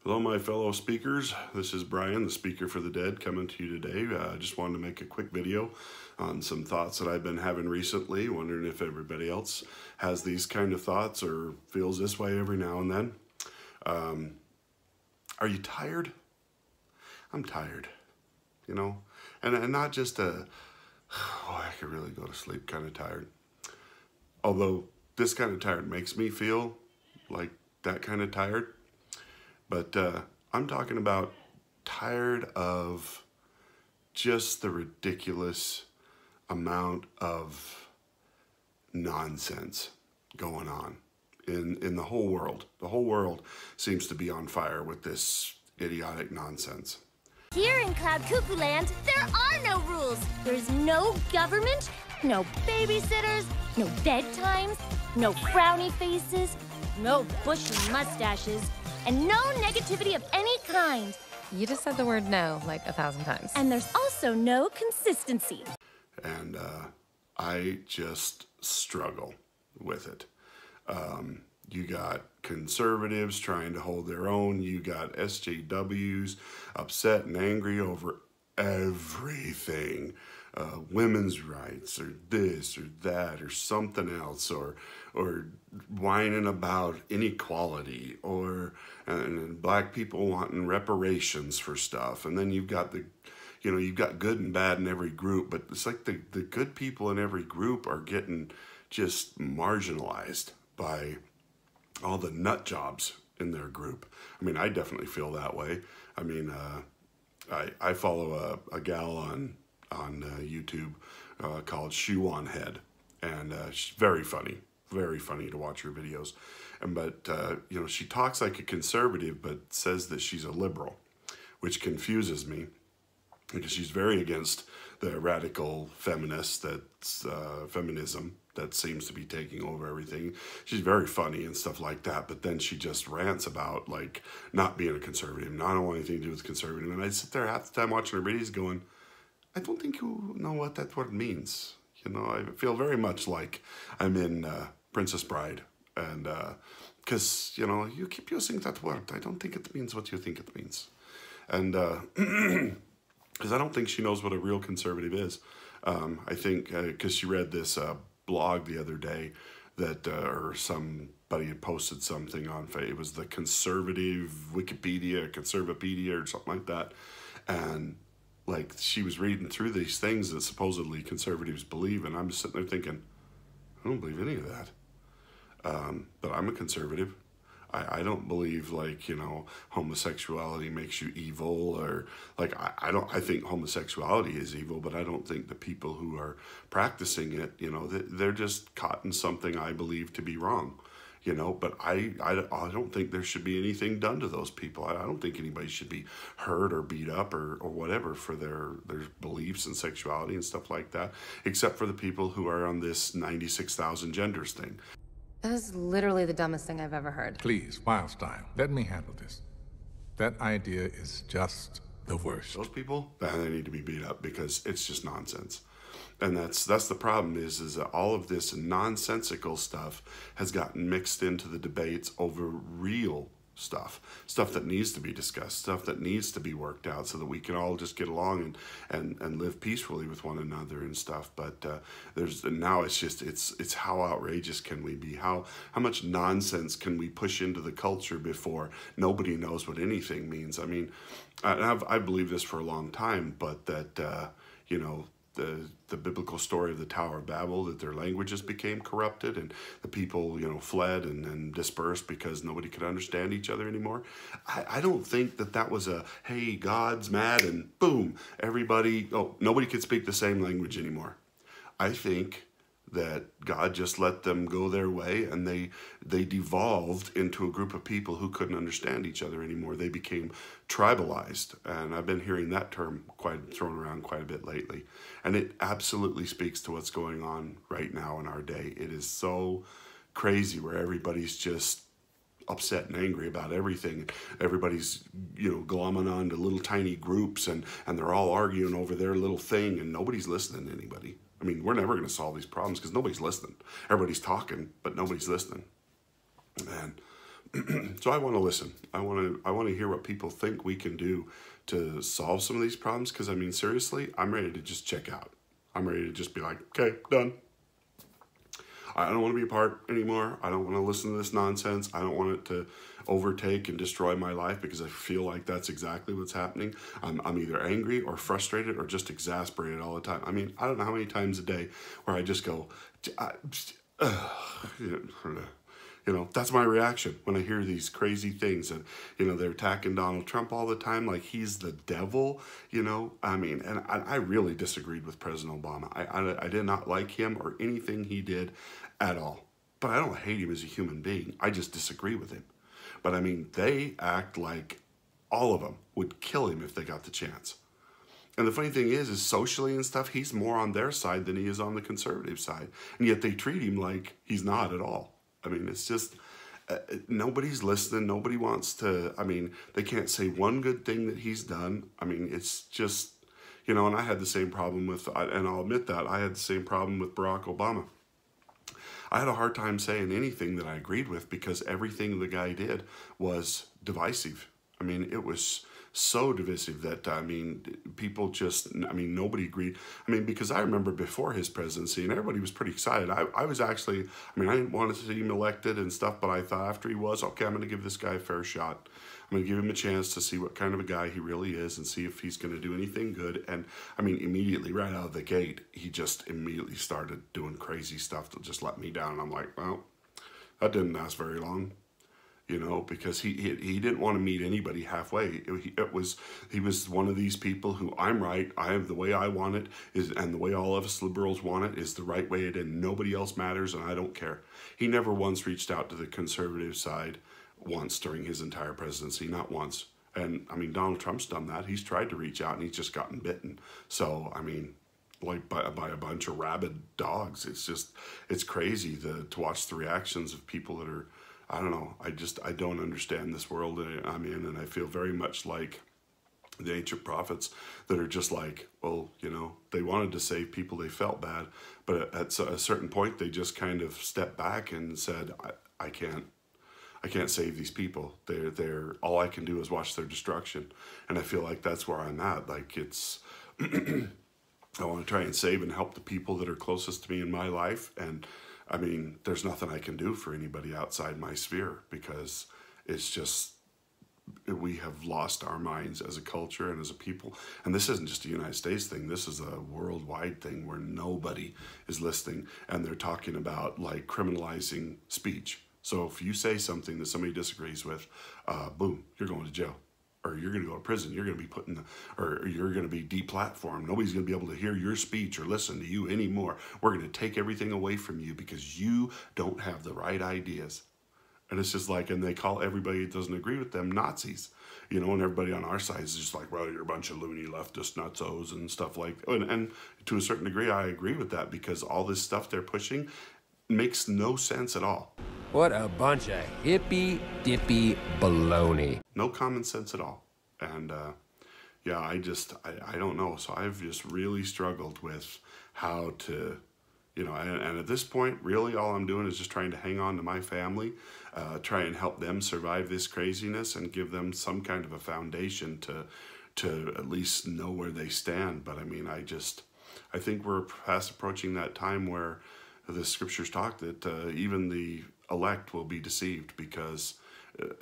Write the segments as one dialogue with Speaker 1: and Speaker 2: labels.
Speaker 1: Hello, my fellow speakers. This is Brian, the Speaker for the Dead, coming to you today. I just wanted to make a quick video on some thoughts that I've been having recently, wondering if everybody else has these kind of thoughts or feels this way every now and then. Are you tired? I'm tired, you know, and not just I could really go to sleep kind of tired. Although this kind of tired makes me feel like that kind of tired. But I'm talking about tired of just the ridiculous amount of nonsense going on in the whole world. The whole world seems to be on fire with this idiotic nonsense.
Speaker 2: Here in Cloud Cuckoo Land, there are no rules. There's no government, no babysitters, no bedtimes, no frowny faces, no bushy mustaches, and no negativity of any kind.
Speaker 3: You just said the word no like 1,000 times.
Speaker 2: And there's also no consistency.
Speaker 1: And I just struggle with it. You got conservatives trying to hold their own. You got SJWs upset and angry over everything. Women's rights or this or that or something else, or whining about inequality, or and black people wanting reparations for stuff. And then you've got you've got good and bad in every group, but it's like the good people in every group are getting just marginalized by all the nut jobs in their group. I mean, I definitely feel that way. I mean, I follow a gal on YouTube called Shoe on Head, and she's very funny to watch her videos. But she talks like a conservative, but says that she's a liberal, which confuses me because she's very against the radical feminism that seems to be taking over everything. She's very funny and stuff like that, but then she just rants about like not being a conservative, and I don't want anything to do with conservative. And I sit there half the time watching her videos going, I don't think you know what that word means. You know, I feel very much like I'm in Princess Bride, and because you keep using that word, I don't think it means what you think it means, and because I don't think she knows what a real conservative is. I think because she read this blog the other day that or somebody had posted something on Facebook. It was the conservative Conservapedia or something like that, and like she was reading through these things that supposedly conservatives believe, and I'm just sitting there thinking, I don't believe any of that. But I'm a conservative. I don't believe homosexuality makes you evil, or I think homosexuality is evil, but I don't think the people who are practicing it, they're just caught in something I believe to be wrong. But I don't think there should be anything done to those people. I don't think anybody should be hurt or beat up or whatever for their beliefs and sexuality and stuff like that, except for the people who are on this 96,000 genders thing.
Speaker 3: That is literally the dumbest thing I've ever heard.
Speaker 4: Please, Wildstyle, let me handle this. That idea is just the worst.
Speaker 1: Those people, they need to be beat up because it's just nonsense. And that's the problem is that all of this nonsensical stuff has gotten mixed into the debates over real stuff that needs to be discussed, stuff that needs to be worked out so that we can all just get along and live peacefully with one another and stuff. But now it's how outrageous can we be? How much nonsense can we push into the culture before nobody knows what anything means? I mean, I believed this for a long time, but that the biblical story of the Tower of Babel, that their languages became corrupted and the people, fled and dispersed because nobody could understand each other anymore. I don't think that was hey, God's mad and boom, nobody could speak the same language anymore. I think that God just let them go their way, and they devolved into a group of people who couldn't understand each other anymore. They became tribalized, and I've been hearing that term thrown around quite a bit lately, and it absolutely speaks to what's going on right now in our day. It is so crazy where everybody's just upset and angry about everything. Everybody's glomming on to little tiny groups, and they're all arguing over their little thing, and nobody's listening to anybody. I mean, we're never going to solve these problems because nobody's listening. Everybody's talking, but nobody's listening. And So I want to listen. I want to hear what people think we can do to solve some of these problems. Because I mean, seriously, I'm ready to just check out. I'm ready to just be like, okay, done. I don't want to be a part anymore. I don't want to listen to this nonsense. I don't want it to overtake and destroy my life, because I feel like that's exactly what's happening. I'm either angry or frustrated or just exasperated all the time. I mean, I don't know how many times a day where I just go, you know, that's my reaction when I hear these crazy things. And, you know, they're attacking Donald Trump all the time like he's the devil, you know. I mean, and I really disagreed with President Obama. I did not like him or anything he did at all. But I don't hate him as a human being. I just disagree with him. But, I mean, they act like all of them would kill him if they got the chance. And the funny thing is socially and stuff, he's more on their side than he is on the conservative side. And yet they treat him like he's not at all. I mean, it's just, nobody's listening. Nobody wants to, I mean, they can't say one good thing that he's done. I mean, it's just, you know, and I had the same problem with, and I'll admit that, I had the same problem with Barack Obama. I had a hard time saying anything that I agreed with, because everything the guy did was divisive. I mean, it was so divisive that, I mean, people just, I mean, nobody agreed. I mean, because I remember before his presidency, and everybody was pretty excited. I was actually, I mean, I didn't want to see him elected and stuff, but I thought after he was, okay, I'm going to give this guy a fair shot. I'm going to give him a chance to see what kind of a guy he really is and see if he's going to do anything good. And, I mean, immediately, right out of the gate, he just immediately started doing crazy stuff that just let me down. And I'm like, well, that didn't last very long. You know, because he didn't want to meet anybody halfway. He was one of these people who, I'm right, I have the way I want it, and the way all of us liberals want it is the right way, and nobody else matters, and I don't care. He never once reached out to the conservative side once during his entire presidency, not once. And I mean, Donald Trump's done that. He's tried to reach out, and he's just gotten bitten. So I mean, like by a bunch of rabid dogs. It's crazy to watch the reactions of people that are, I don't know, I don't understand this world that I'm in, and I feel very much like the ancient prophets that are just like, well, you know, they wanted to save people, they felt bad, but at a certain point they just kind of stepped back and said, I can't save these people. They're all I can do is watch their destruction. And I feel like that's where I'm at. Like, it's I want to try and save and help the people that are closest to me in my life, and I mean, there's nothing I can do for anybody outside my sphere, because it's just, we have lost our minds as a culture and as a people. And this isn't just a United States thing. This is a worldwide thing where nobody is listening, and they're talking about like criminalizing speech. So if you say something that somebody disagrees with, boom, you're going to jail. Or you're going to go to prison. You're going to be put in or you're going to be deplatformed. Nobody's going to be able to hear your speech or listen to you anymore. We're going to take everything away from you because you don't have the right ideas. And it's just like, and they call everybody that doesn't agree with them Nazis, you know, and everybody on our side is just like, well, you're a bunch of loony leftist nutzos and stuff like that. And to a certain degree, I agree with that, because all this stuff they're pushing makes no sense at all.
Speaker 5: What a bunch of hippy-dippy baloney.
Speaker 1: No common sense at all. And yeah, I don't know. So I've just really struggled with how to, you know, and at this point, really all I'm doing is just trying to hang on to my family, try and help them survive this craziness and give them some kind of a foundation to at least know where they stand. But I mean, I think we're fast approaching that time where the scriptures talk that even the elect will be deceived because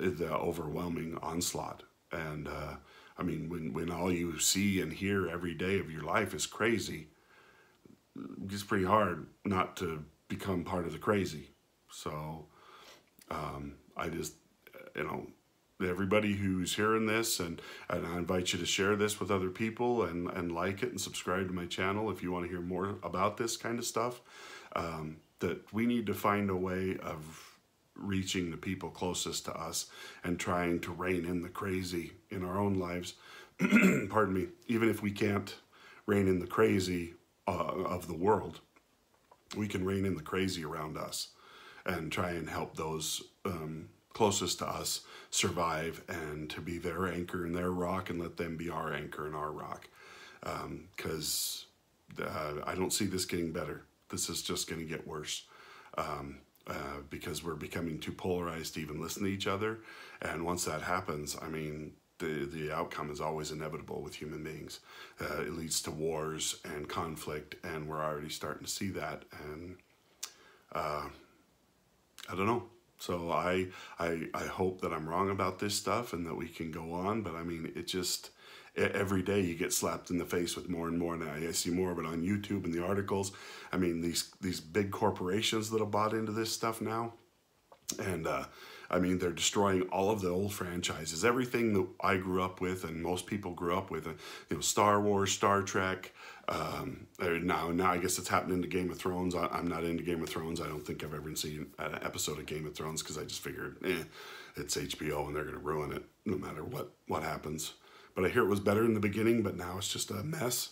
Speaker 1: the overwhelming onslaught. And I mean, when all you see and hear every day of your life is crazy, it's pretty hard not to become part of the crazy. So I just, you know, everybody who's hearing this, and I invite you to share this with other people and like it and subscribe to my channel if you want to hear more about this kind of stuff. That we need to find a way of reaching the people closest to us and trying to rein in the crazy in our own lives. Pardon me. Even if we can't rein in the crazy of the world, we can rein in the crazy around us and try and help those closest to us survive and to be their anchor and their rock, and let them be our anchor and our rock. Because I don't see this getting better. This is just going to get worse. because we're becoming too polarized to even listen to each other. And once that happens, I mean, the outcome is always inevitable with human beings. It leads to wars and conflict, and we're already starting to see that. And I don't know. So I hope that I'm wrong about this stuff and that we can go on. But I mean, it just, every day you get slapped in the face with more and more. And I see more of it on YouTube and the articles. I mean, these big corporations that have bought into this stuff now. And I mean, they're destroying all of the old franchises, everything that I grew up with and most people grew up with. You know, Star Wars, Star Trek. Now I guess it's happening to Game of Thrones. I'm not into Game of Thrones. I don't think I've ever seen an episode of Game of Thrones because I just figured, it's HBO and they're going to ruin it no matter what happens. But I hear it was better in the beginning, but now it's just a mess.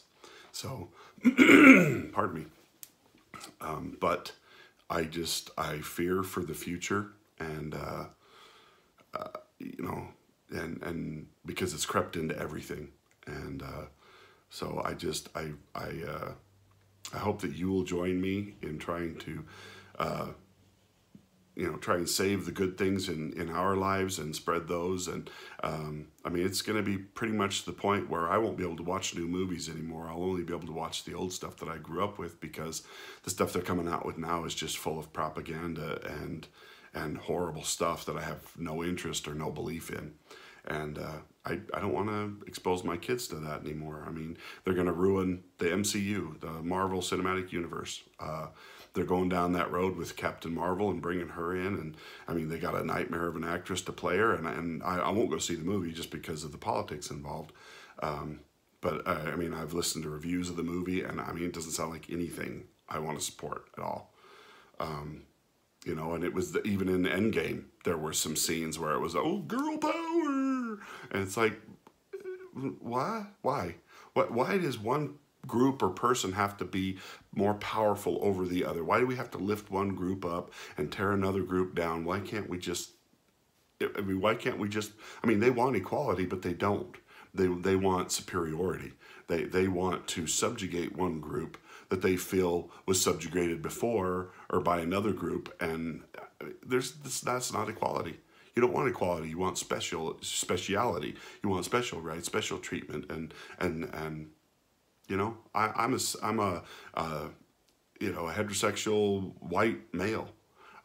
Speaker 1: So, pardon me. But I fear for the future, and you know, and because it's crept into everything, and so I hope that you will join me in trying to you know, try and save the good things in our lives and spread those. And I mean, it's going to be pretty much the point where I won't be able to watch new movies anymore. I'll only be able to watch the old stuff that I grew up with, because the stuff they're coming out with now is just full of propaganda and horrible stuff that I have no interest or no belief in. And I don't want to expose my kids to that anymore. I mean, they're going to ruin the MCU, the Marvel Cinematic Universe. They're going down that road with Captain Marvel and bringing her in. And I mean, they got a nightmare of an actress to play her. And I won't go see the movie just because of the politics involved. But I mean, I've listened to reviews of the movie, and I mean, it doesn't sound like anything I want to support at all. You know, and it was even in Endgame, there were some scenes where it was, oh, girl power. And it's like, why? Why does one group or person have to be more powerful over the other? Why do we have to lift one group up and tear another group down? Why can't we just, I mean, they want equality, but they don't. They want superiority. They want to subjugate one group that they feel was subjugated before or by another group, and that's not equality. You don't want equality. You want speciality. You want special rights, special treatment, and you know, I'm a you know, a heterosexual white male.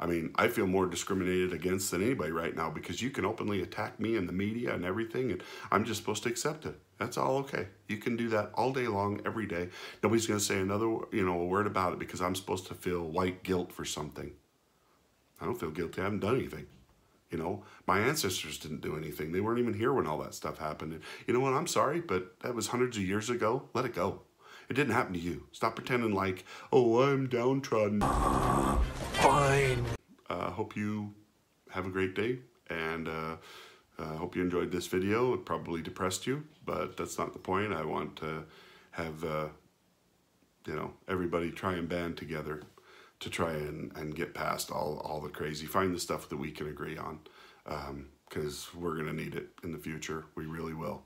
Speaker 1: I mean, I feel more discriminated against than anybody right now, because you can openly attack me in the media and everything, and I'm just supposed to accept it. That's all okay. You can do that all day long, every day. Nobody's going to say another, you know, a word about it, because I'm supposed to feel white guilt for something. I don't feel guilty. I haven't done anything. You know, my ancestors didn't do anything. They weren't even here when all that stuff happened. And you know what? I'm sorry, but that was hundreds of years ago. Let it go. It didn't happen to you. Stop pretending like, oh, I'm downtrodden. Fine. Hope you have a great day, and hope you enjoyed this video. It probably depressed you, but that's not the point. I want to have, you know, everybody try and band together to try and get past all the crazy. Find the stuff that we can agree on, because we're going to need it in the future. We really will.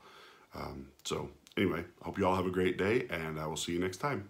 Speaker 1: So anyway, hope you all have a great day, and I will see you next time.